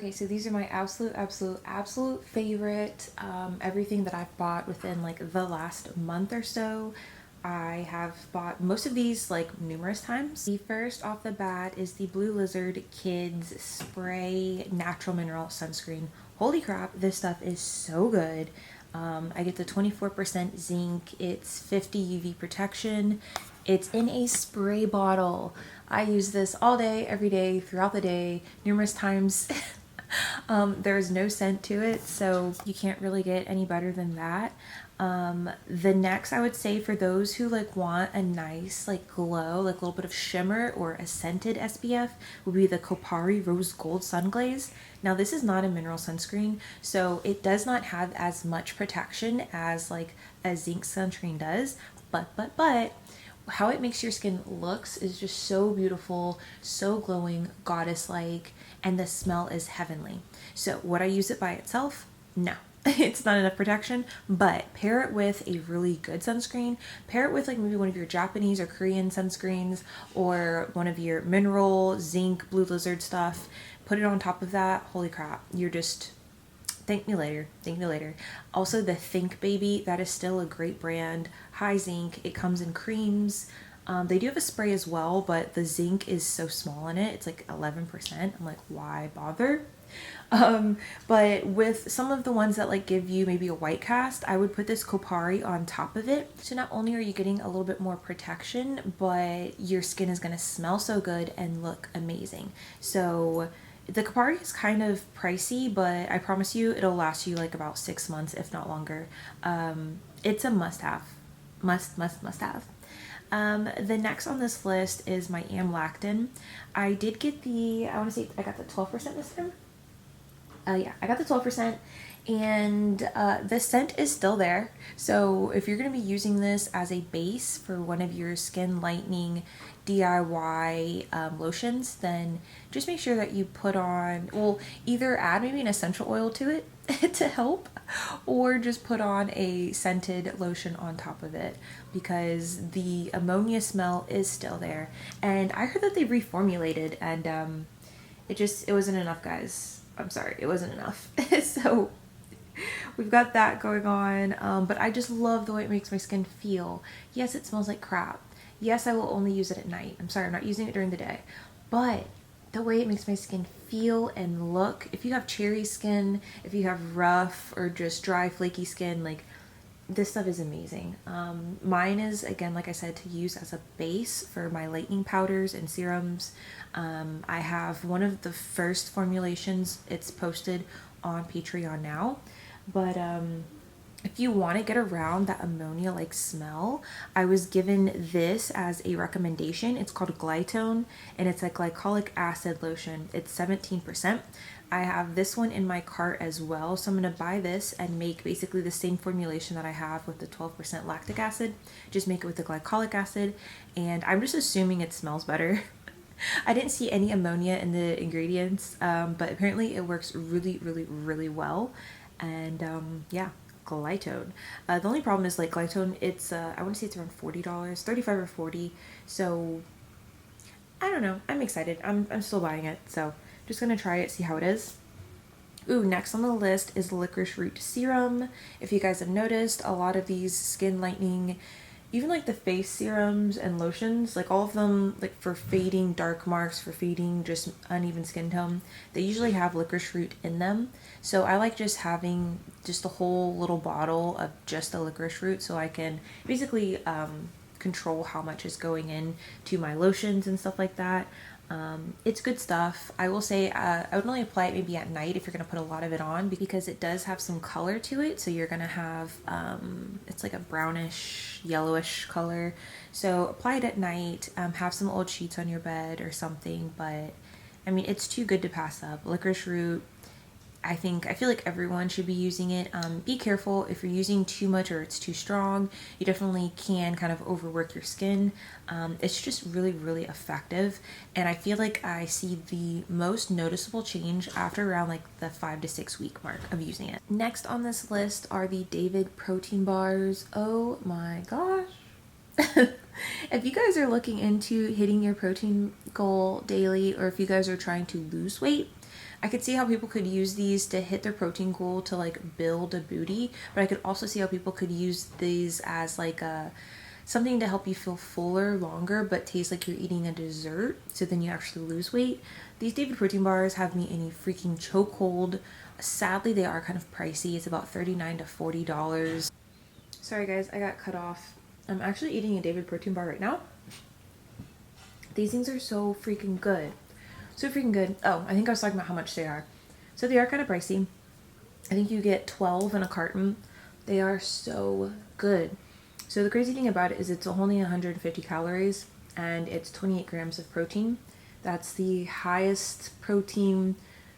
Okay, so these are my absolute favorite. Everything that I've bought within like the last month or so. I have bought most of these like numerous times. The first off the bat is the Blue Lizard Kids Spray Natural Mineral Sunscreen. Holy crap, this stuff is so good. I get the 24% zinc, it's 50 UV protection, it's in a spray bottle. I use this all day, every day, throughout the day, numerous times. There's no scent to it, so you can't really get any better than that. The next, I would say, for those who like want a nice like glow, like a little bit of shimmer or a scented SPF, would be the Kopari Rose Gold Sun Glaze. Now this is not a mineral sunscreen, so it does not have as much protection as like a zinc sunscreen does, but how it makes your skin looks is just so beautiful, so glowing, goddess-like, and the smell is heavenly. So would I use it by itself? No. It's not enough protection, but pair it with a really good sunscreen. Pair it with like maybe one of your Japanese or Korean sunscreens or one of your mineral, zinc, Blue Lizard stuff. Put it on top of that. Holy crap. You're just... Thank me later. Thank me later. Also, the Think Baby, that is still a great brand. High zinc. It comes in creams. They do have a spray as well, but the zinc is so small in it. It's like 11%. I'm like, why bother? But with some of the ones that like give you maybe a white cast, I would put this Kopari on top of it. So not only are you getting a little bit more protection, but your skin is going to smell so good and look amazing. So the Kopari is kind of pricey, but I promise you it'll last you like about 6 months, if not longer. It's a must-have. Must have. The next on this list is my Amlactin. I did get the, I want to say I got the 12% this time. Yeah, I got the 12%, and the scent is still there. So if you're going to be using this as a base for one of your skin lightening DIY lotions, then just make sure that you put on, well, either add maybe an essential oil to it to help, or just put on a scented lotion on top of it, because the ammonia smell is still there. And I heard that they reformulated, and it wasn't enough, guys. I'm sorry, it wasn't enough. So we've got that going on, but I just love the way it makes my skin feel. Yes, it smells like crap. Yes, I will only use it at night. I'm sorry, I'm not using it during the day. But the way it makes my skin feel and look, if you have cherry skin, if you have rough or just dry, flaky skin, like, this stuff is amazing. Mine is, again, like I said, to use as a base for my lightening powders and serums. I have one of the first formulations. It's posted on Patreon now, but if you want to get around that ammonia like smell, I was given this as a recommendation. It's called Glyone, and it's a glycolic acid lotion. It's 17%. I have this one in my cart as well, so I'm going to buy this and make basically the same formulation that I have with the 12% lactic acid, just make it with the glycolic acid, and I'm just assuming it smells better. I didn't see any ammonia in the ingredients, but apparently it works really well. And yeah, Glyone. The only problem is like Glyone, it's I want to say it's around $40, 35 or 40. So I don't know. I'm excited. I'm still buying it. So just gonna try it, see how it is. Ooh, next on the list is Licorice Root Serum. If you guys have noticed, a lot of these skin lightening, even like the face serums and lotions, like all of them, like for fading dark marks, for fading just uneven skin tone, they usually have licorice root in them. So I like just having just a whole little bottle of just the licorice root, so I can basically control how much is going in to my lotions and stuff like that. It's good stuff. I will say I would only apply it maybe at night if you're going to put a lot of it on, because it does have some color to it. So you're going to have, it's like a brownish, yellowish color. So apply it at night, have some old sheets on your bed or something. But I mean, it's too good to pass up. Licorice root, I feel like everyone should be using it. Be careful if you're using too much or it's too strong. You definitely can kind of overwork your skin. It's just really effective, and I feel like I see the most noticeable change after around like the 5 to 6 week mark of using it. Next on this list are the David protein bars. Oh my gosh. If you guys are looking into hitting your protein goal daily, or if you guys are trying to lose weight, I could see how people could use these to hit their protein goal to like build a booty, but I could also see how people could use these as like a something to help you feel fuller longer but taste like you're eating a dessert, so then you actually lose weight. These David protein bars have me in a freaking chokehold. Sadly, they are kind of pricey. It's about $39 to $40. Sorry guys, I got cut off. I'm actually eating a David protein bar right now. These things are so freaking good. So freaking good. Oh, I think I was talking about how much they are. So they are kind of pricey. I think you get 12 in a carton. They are so good. So the crazy thing about it is it's only 150 calories and it's 28 grams of protein. That's the highest protein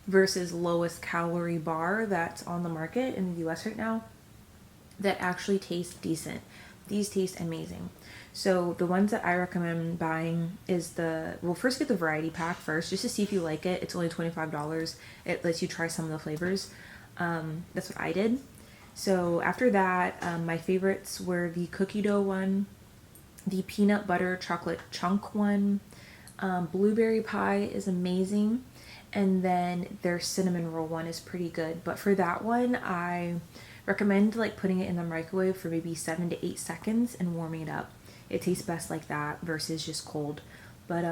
versus lowest calorie bar that's on the market in the US right now that actually taste decent. These taste amazing. So the ones that I recommend buying is well, first get the variety pack first just to see if you like it. It's only $25. It lets you try some of the flavors. That's what I did. So after that, my favorites were the cookie dough one, the peanut butter chocolate chunk one, blueberry pie is amazing, and then their cinnamon roll one is pretty good. But for that one, I recommend like putting it in the microwave for maybe 7 to 8 seconds and warming it up. It tastes best like that versus just cold. But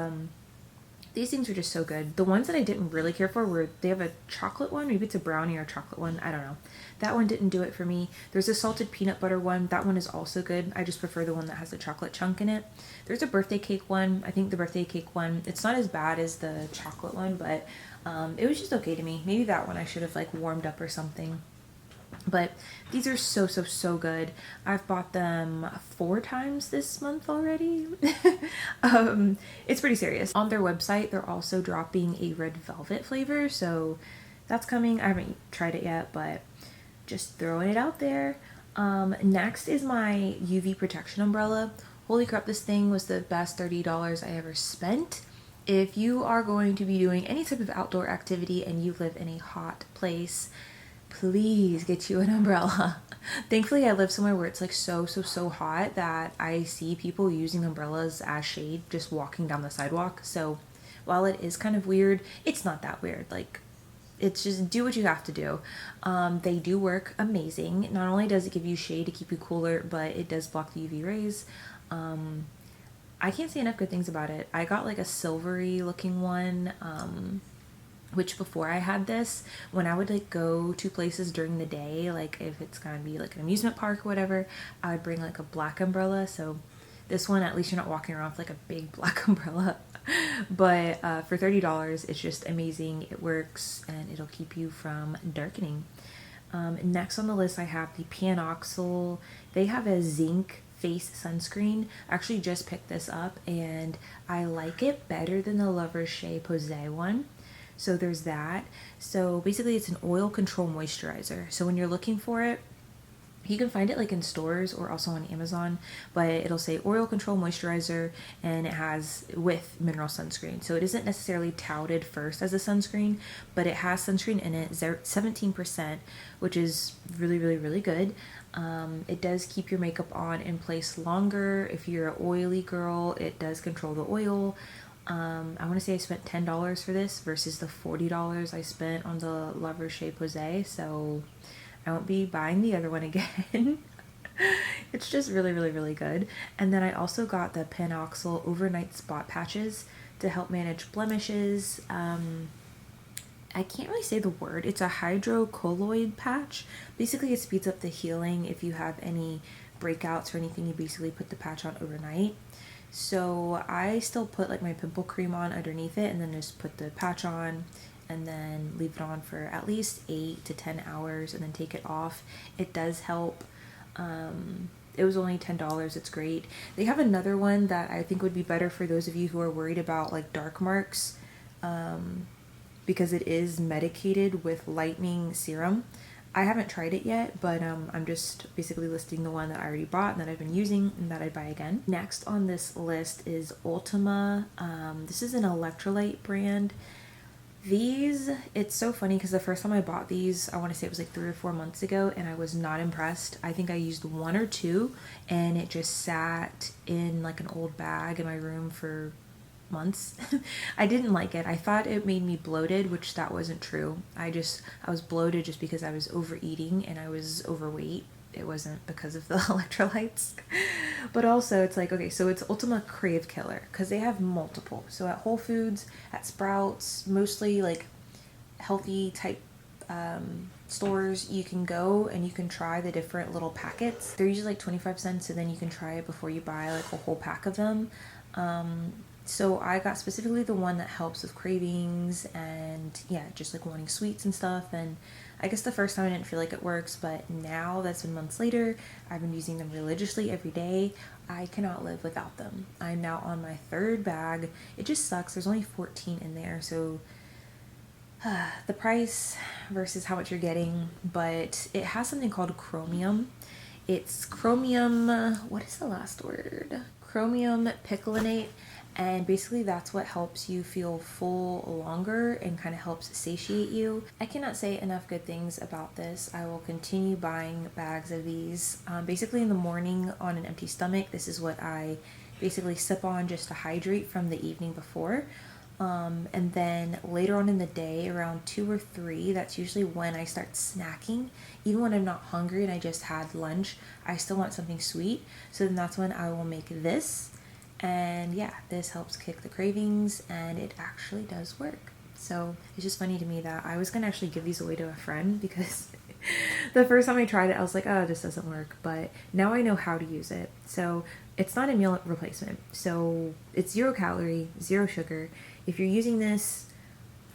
these things are just so good. The ones that I didn't really care for were, they have a chocolate one, maybe it's a brownie or a chocolate one, I don't know. That one didn't do it for me. There's a salted peanut butter one. That one is also good. I just prefer the one that has the chocolate chunk in it. There's a birthday cake one. I think the birthday cake one, it's not as bad as the chocolate one, but it was just okay to me. Maybe that one I should have like warmed up or something. But these are so good. I've bought them 4 times this month already. It's pretty serious. On their website, they're also dropping a red velvet flavor, so that's coming. I haven't tried it yet, but just throwing it out there. Next is my UV protection umbrella. Holy crap, this thing was the best $30 I ever spent. If you are going to be doing any type of outdoor activity and you live in a hot place, please get you an umbrella. Thankfully, I live somewhere where it's like so hot that I see people using umbrellas as shade just walking down the sidewalk. So while it is kind of weird, it's not that weird. Like, it's just do what you have to do. They do work amazing. Not only does it give you shade to keep you cooler, but it does block the UV rays. I can't say enough good things about it. I got like a silvery looking one, which before I had this, when I would like go to places during the day, like if it's gonna be like an amusement park or whatever, I would bring like a black umbrella. So this one, at least you're not walking around with like a big black umbrella. But for $30, it's just amazing. It works and it'll keep you from darkening. Next on the list, I have the Panoxal. They have a zinc face sunscreen. I actually just picked this up and I like it better than the La Roche-Posay one. So there's that. So basically it's an oil control moisturizer. So when you're looking for it, you can find it like in stores or also on Amazon, but it'll say oil control moisturizer and it has with mineral sunscreen. So it isn't necessarily touted first as a sunscreen, but it has sunscreen in it, 17%, which is really good. It does keep your makeup on in place longer. If you're an oily girl, it does control the oil. I want to say I spent $10 for this versus the $40 I spent on the La Roche-Posay, so I won't be buying the other one again. It's just really good. And then I also got the Panoxal overnight spot patches to help manage blemishes. I can't really say the word. It's a hydrocolloid patch. Basically, it speeds up the healing. If you have any breakouts or anything, you basically put the patch on overnight. So I still put like my pimple cream on underneath it and then just put the patch on and then leave it on for at least 8 to 10 hours and then take it off. It does help. It was only $10. It's great. They have another one that I think would be better for those of you who are worried about like dark marks, because it is medicated with lightening serum. I haven't tried it yet, but I'm just basically listing the one that I already bought and that I've been using and that I'd buy again. Next on this list is Ultima. This is an electrolyte brand. These, it's so funny because the first time I bought these, I want to say it was like 3 or 4 months ago, and I was not impressed. I think I used 1 or 2 and it just sat in like an old bag in my room for months. I didn't like it. I thought it made me bloated, which that wasn't true. I was bloated just because I was overeating and I was overweight. It wasn't because of the electrolytes. But also it's like, okay, so it's Ultima Crave Killer because they have multiple. So at Whole Foods, at Sprouts, mostly like healthy type stores, you can go and you can try the different little packets. They're usually like 25 cents, and then you can try it before you buy like a whole pack of them. So I got specifically the one that helps with cravings and yeah, just like wanting sweets and stuff. And I guess the first time I didn't feel like it works, but now that's been months later, I've been using them religiously every day. I cannot live without them. I'm now on my third bag. It just sucks. There's only 14 in there, so the price versus how much you're getting, but it has something called chromium. It's chromium, what is the last word? Chromium picolinate, and basically that's what helps you feel full longer and kind of helps satiate you. I cannot say enough good things about this. I will continue buying bags of these. Basically in the morning on an empty stomach, this is what I basically sip on just to hydrate from the evening before. And then later on in the day, around 2 or 3, that's usually when I start snacking. Even when I'm not hungry and I just had lunch, I still want something sweet. So then that's when I will make this. And yeah, this helps kick the cravings, and it actually does work. So it's just funny to me that I was gonna actually give these away to a friend because the first time I tried it, I was like, oh, this doesn't work. But now I know how to use it. So it's not a meal replacement. So it's 0 calorie, 0 sugar. If you're using this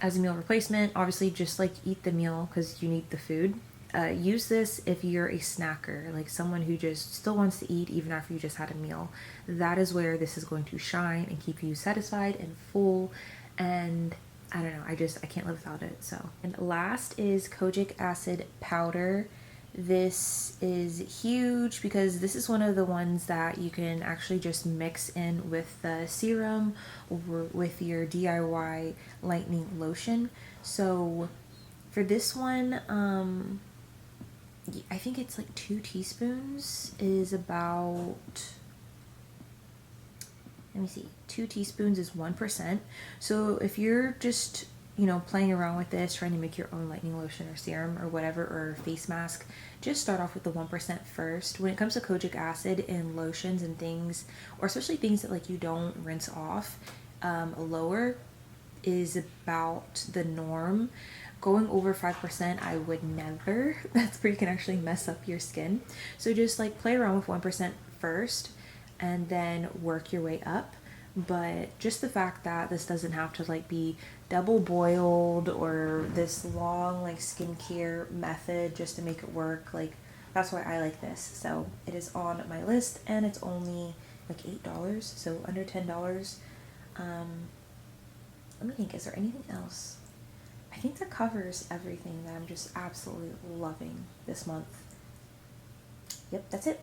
as a meal replacement, obviously just like eat the meal because you need the food. Use this if you're a snacker, like someone who just still wants to eat even after you just had a meal. That is where this is going to shine and keep you satisfied and full. And I don't know, I can't live without it. So, and last is Kic Acid Powder. This is huge because this is one of the ones that you can actually just mix in with the serum or with your DIY lightening lotion. So for this one, I think it's like 2 teaspoons is about, let me see, 2 teaspoons is 1%. So if you're just, playing around with this, trying to make your own lightening lotion or serum or whatever, or face mask, just start off with the 1% first. When it comes to kojic acid in lotions and things, or especially things that like you don't rinse off, lower is about the norm. Going over 5%, I would never. That's where you can actually mess up your skin. So just like play around with 1% first and then work your way up. But just the fact that this doesn't have to like be double boiled or this long like skincare method just to make it work, like that's why I like this. So it is on my list and it's only like $8, so under $10. Let me think, is there anything else? I think that covers everything that I'm just absolutely loving this month. Yep, that's it.